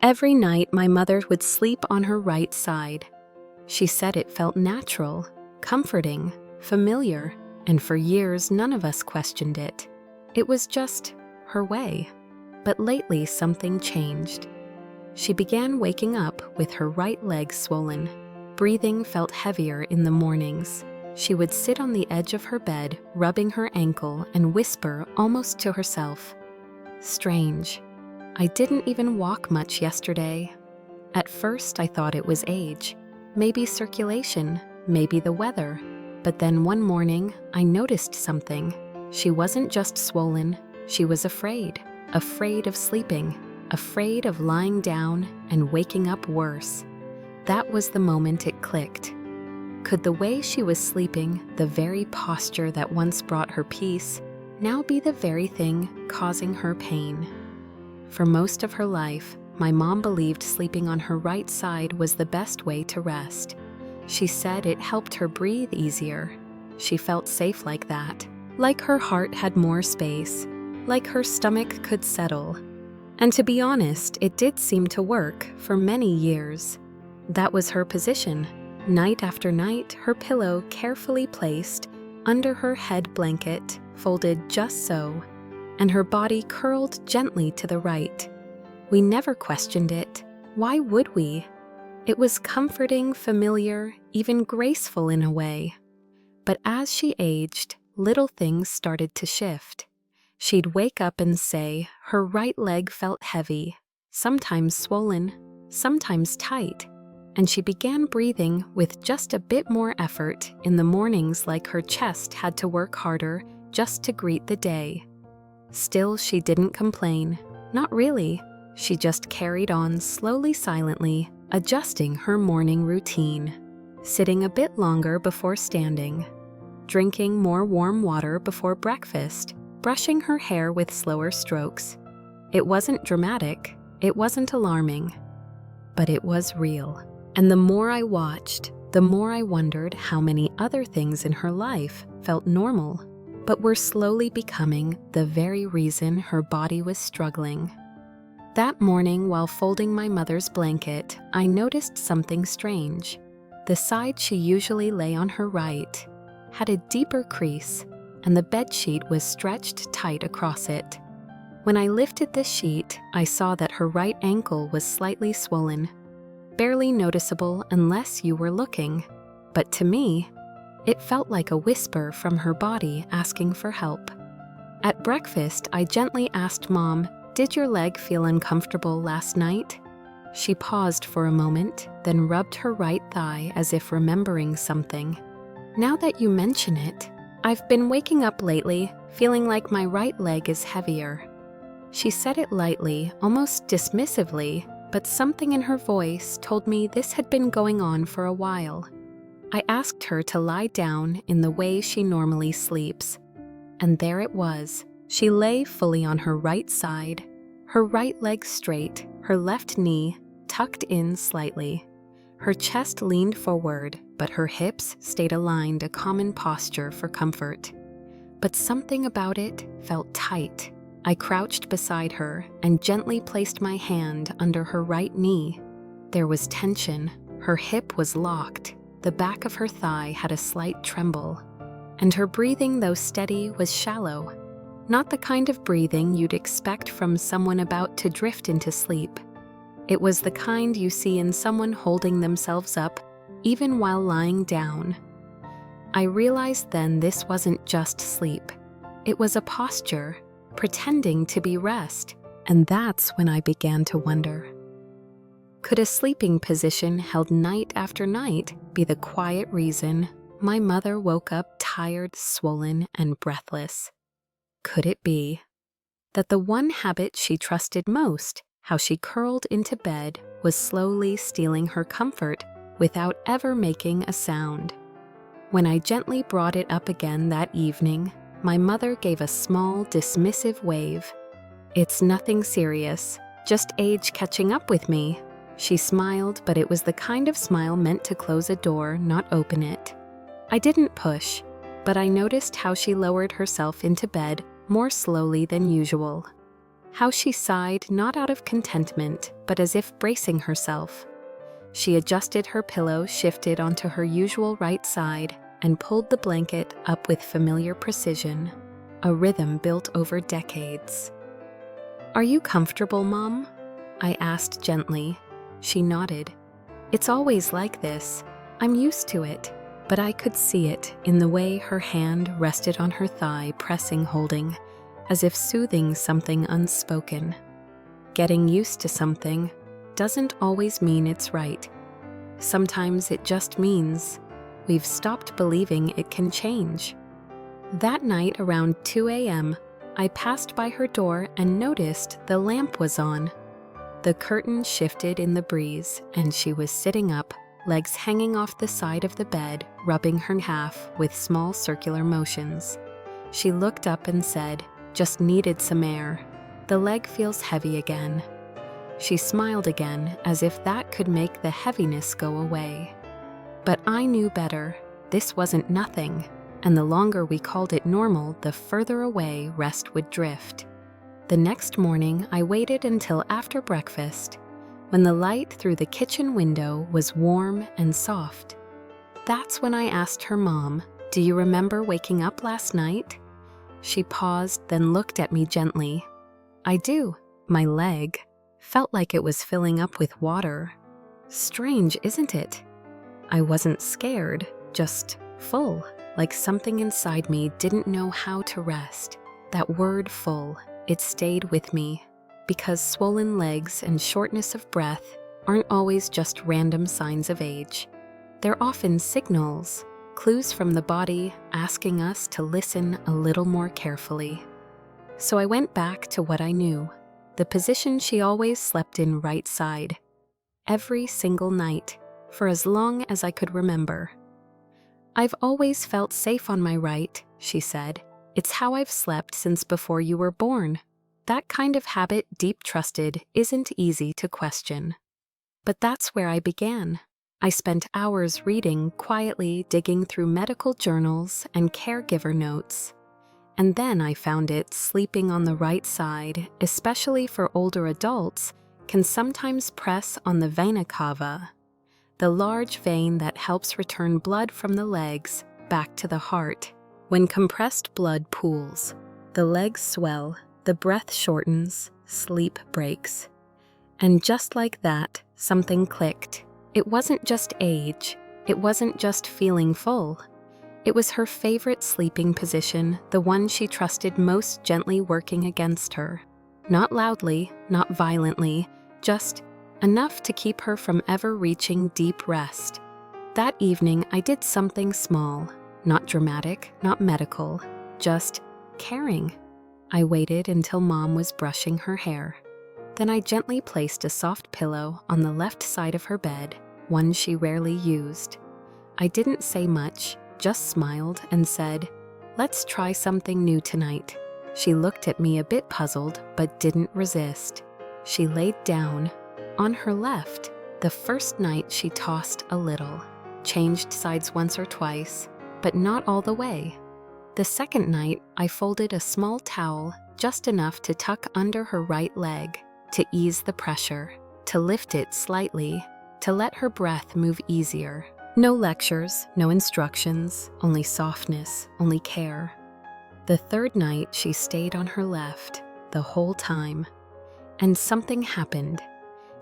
Every night, my mother would sleep on her right side. She said it felt natural, comforting, familiar, and for years none of us questioned it. It was just her way. But lately something changed. She began waking up with her right leg swollen. Breathing felt heavier in the mornings. She would sit on the edge of her bed, rubbing her ankle, and whisper almost to herself. Strange. I didn't even walk much yesterday. At first, I thought it was age. Maybe circulation, maybe the weather. But then one morning, I noticed something. She wasn't just swollen, she was afraid. Afraid of sleeping, afraid of lying down and waking up worse. That was the moment it clicked. Could the way she was sleeping, the very posture that once brought her peace, now be the very thing causing her pain? For most of her life, my mom believed sleeping on her right side was the best way to rest. She said it helped her breathe easier. She felt safe like that, like her heart had more space, like her stomach could settle. And to be honest, it did seem to work for many years. That was her position. Night after night, her pillow carefully placed under her head blanket, folded just so, and her body curled gently to the right. We never questioned it. Why would we? It was comforting, familiar, even graceful in a way. But as she aged, little things started to shift. She'd wake up and say her right leg felt heavy, sometimes swollen, sometimes tight, and she began breathing with just a bit more effort in the mornings, like her chest had to work harder just to greet the day. Still, she didn't complain. Not really. She just carried on slowly, silently, adjusting her morning routine, sitting a bit longer before standing, drinking more warm water before breakfast, brushing her hair with slower strokes. It wasn't dramatic, it wasn't alarming, but it was real. And the more I watched, the more I wondered how many other things in her life felt normal, but were slowly becoming the very reason her body was struggling. That morning, while folding my mother's blanket, I noticed something strange. The side she usually lay on, her right, had a deeper crease, and the bedsheet was stretched tight across it. When I lifted the sheet, I saw that her right ankle was slightly swollen, barely noticeable unless you were looking. But to me, it felt like a whisper from her body asking for help. At breakfast, I gently asked Mom, "Did your leg feel uncomfortable last night?" She paused for a moment, then rubbed her right thigh as if remembering something. "Now that you mention it, I've been waking up lately feeling like my right leg is heavier." She said it lightly, almost dismissively, but something in her voice told me this had been going on for a while. I asked her to lie down in the way she normally sleeps, and there it was. She lay fully on her right side, her right leg straight, her left knee tucked in slightly. Her chest leaned forward, but her hips stayed aligned, a common posture for comfort. But something about it felt tight. I crouched beside her and gently placed my hand under her right knee. There was tension. Her hip was locked. The back of her thigh had a slight tremble. And her breathing, though steady, was shallow. Not the kind of breathing you'd expect from someone about to drift into sleep. It was the kind you see in someone holding themselves up, even while lying down. I realized then this wasn't just sleep. It was a posture, pretending to be rest, and that's when I began to wonder. Could a sleeping position held night after night be the quiet reason my mother woke up tired, swollen, and breathless? Could it be that the one habit she trusted most, how she curled into bed, was slowly stealing her comfort without ever making a sound? When I gently brought it up again that evening, my mother gave a small, dismissive wave. "It's nothing serious, just age catching up with me." She smiled, but it was the kind of smile meant to close a door, not open it. I didn't push, but I noticed how she lowered herself into bed more slowly than usual. how she sighed not out of contentment, but as if bracing herself. She adjusted her pillow, shifted onto her usual right side, and pulled the blanket up with familiar precision, a rhythm built over decades. "Are you comfortable, Mom?" I asked gently. She nodded. "It's always like this. I'm used to it." But I could see it in the way her hand rested on her thigh, pressing, holding, as if soothing something unspoken. Getting used to something doesn't always mean it's right. Sometimes it just means we've stopped believing it can change. That night around 2 a.m., I passed by her door and noticed the lamp was on. The curtain shifted in the breeze, and she was sitting up, legs hanging off the side of the bed, rubbing her half with small circular motions. She looked up and said, "Just needed some air. The leg feels heavy again." She smiled again, as if that could make the heaviness go away. But I knew better. This wasn't nothing, and the longer we called it normal, the further away rest would drift. The next morning, I waited until after breakfast, when the light through the kitchen window was warm and soft. That's when I asked her mom, "Do you remember waking up last night?" She paused, then looked at me gently. "I do." My leg felt like it was filling up with water. Strange, isn't it? I wasn't scared, just full, like something inside me didn't know how to rest. That word full, it stayed with me. Because swollen legs and shortness of breath aren't always just random signs of age. They're often signals, clues from the body asking us to listen a little more carefully. So I went back to what I knew, the position she always slept in, right side. Every single night, for as long as I could remember. "I've always felt safe on my right," she said. "It's how I've slept since before you were born." That kind of habit, deep trusted, isn't easy to question. But that's where I began. I spent hours reading, quietly digging through medical journals and caregiver notes. And then I found it sleeping on the right side, especially for older adults, can sometimes press on the vena cava, the large vein that helps return blood from the legs back to the heart. When compressed blood pools, the legs swell, the breath shortens, sleep breaks. And just like that, something clicked. It wasn't just age. It wasn't just feeling full. It was her favorite sleeping position, the one she trusted most, gently working against her. Not loudly, not violently, just enough to keep her from ever reaching deep rest. That evening, I did something small, not dramatic, not medical, just caring. I waited until Mom was brushing her hair. Then I gently placed a soft pillow on the left side of her bed, one she rarely used. I didn't say much, just smiled and said, "Let's try something new tonight." She looked at me a bit puzzled, but didn't resist. She laid down. On her left, the first night she tossed a little, changed sides once or twice, but not all the way. The second night, I folded a small towel, just enough to tuck under her right leg, to ease the pressure, to lift it slightly, to let her breath move easier. No lectures, no instructions, only softness, only care. The third night, she stayed on her left, the whole time. And something happened.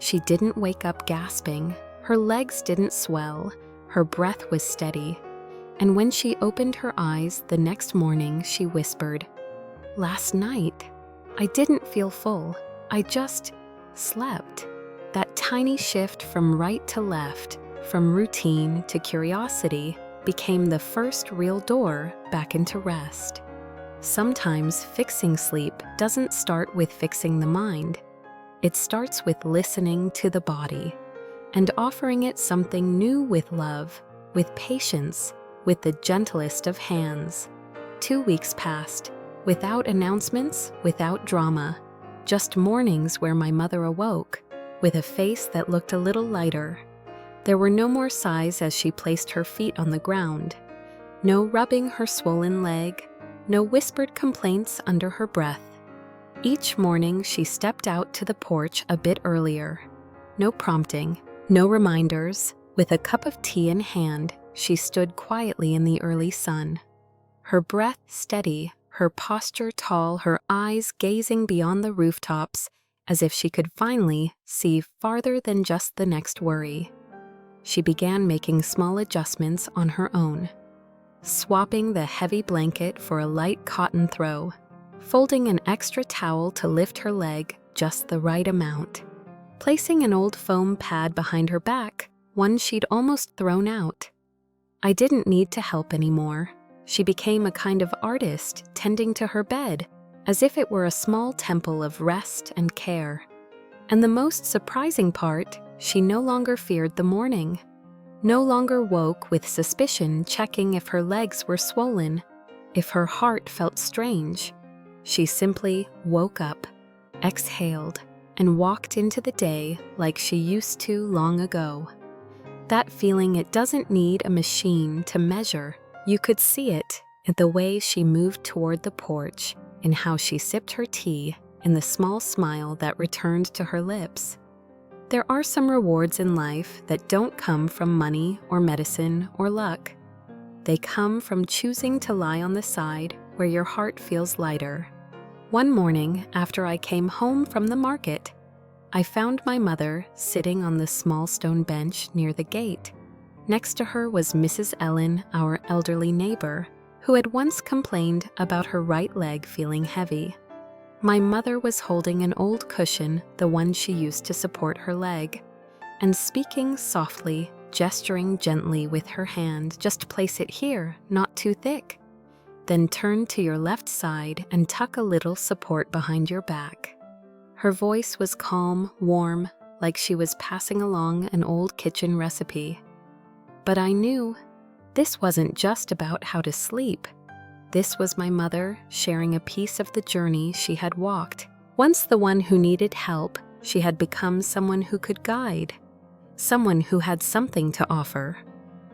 She didn't wake up gasping, her legs didn't swell, her breath was steady. And when she opened her eyes the next morning, she whispered, "Last night, I didn't feel full. I just slept." That tiny shift from right to left, from routine to curiosity, became the first real door back into rest. Sometimes fixing sleep doesn't start with fixing the mind. It starts with listening to the body and offering it something new with love, with patience, with the gentlest of hands. 2 weeks passed, without announcements, without drama, just mornings where my mother awoke, with a face that looked a little lighter. There were no more sighs as she placed her feet on the ground, no rubbing her swollen leg, no whispered complaints under her breath. Each morning, she stepped out to the porch a bit earlier. No prompting, no reminders. With a cup of tea in hand, she stood quietly in the early sun. Her breath steady, her posture tall, her eyes gazing beyond the rooftops as if she could finally see farther than just the next worry. She began making small adjustments on her own, swapping the heavy blanket for a light cotton throw, folding an extra towel to lift her leg just the right amount, placing an old foam pad behind her back, one she'd almost thrown out. I didn't need to help anymore. She became a kind of artist tending to her bed, as if it were a small temple of rest and care. And the most surprising part, she no longer feared the morning, no longer woke with suspicion checking if her legs were swollen, if her heart felt strange. She simply woke up, exhaled, and walked into the day like she used to long ago. That feeling it doesn't need a machine to measure. You could see it in the way she moved toward the porch, in how she sipped her tea, in the small smile that returned to her lips. There are some rewards in life that don't come from money or medicine or luck. They come from choosing to lie on the side where your heart feels lighter. One morning, after I came home from the market, I found my mother sitting on the small stone bench near the gate. Next to her was Mrs. Ellen, our elderly neighbor, who had once complained about her right leg feeling heavy. My mother was holding an old cushion, the one she used to support her leg, and speaking softly, gesturing gently with her hand, "Just place it here, not too thick. Then turn to your left side and tuck a little support behind your back." Her voice was calm, warm, like she was passing along an old kitchen recipe. But I knew this wasn't just about how to sleep. This was my mother sharing a piece of the journey she had walked. Once the one who needed help, she had become someone who could guide, someone who had something to offer.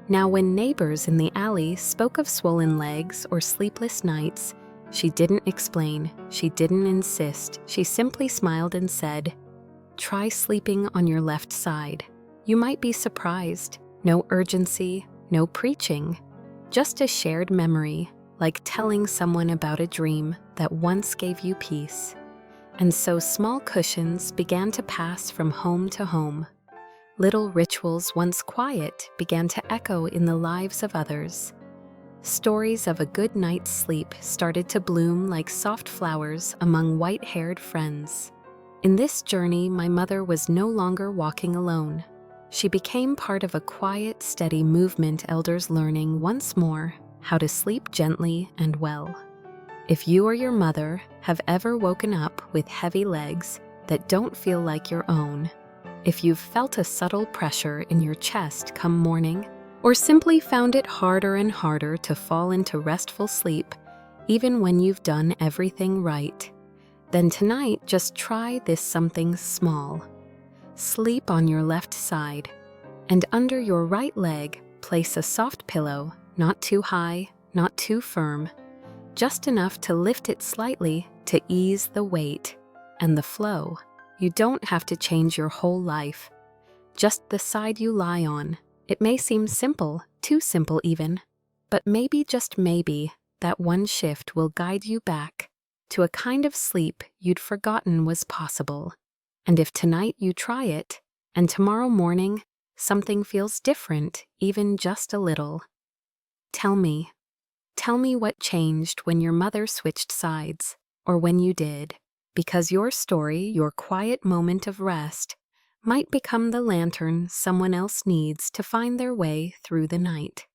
Now, when neighbors in the alley spoke of swollen legs or sleepless nights, she didn't explain, she didn't insist, she simply smiled and said, "Try sleeping on your left side. You might be surprised. No urgency, no preaching, just a shared memory, like telling someone about a dream that once gave you peace." And so small cushions began to pass from home to home. Little rituals once quiet began to echo in the lives of others. Stories of a good night's sleep started to bloom like soft flowers among white-haired friends. In this journey, my mother was no longer walking alone. She became part of a quiet, steady movement, elders learning once more how to sleep gently and well. If you or your mother have ever woken up with heavy legs that don't feel like your own, if you've felt a subtle pressure in your chest come morning, or simply found it harder and harder to fall into restful sleep even when you've done everything right, then tonight just try this something small. Sleep on your left side, and under your right leg, place a soft pillow, not too high, not too firm, just enough to lift it slightly to ease the weight and the flow. You don't have to change your whole life, just the side you lie on. It may seem simple, too simple even, but maybe, just maybe, that one shift will guide you back to a kind of sleep you'd forgotten was possible. And if tonight you try it, and tomorrow morning something feels different, even just a little, tell me what changed when your mother switched sides, or when you did, because your story, your quiet moment of rest, might become the lantern someone else needs to find their way through the night.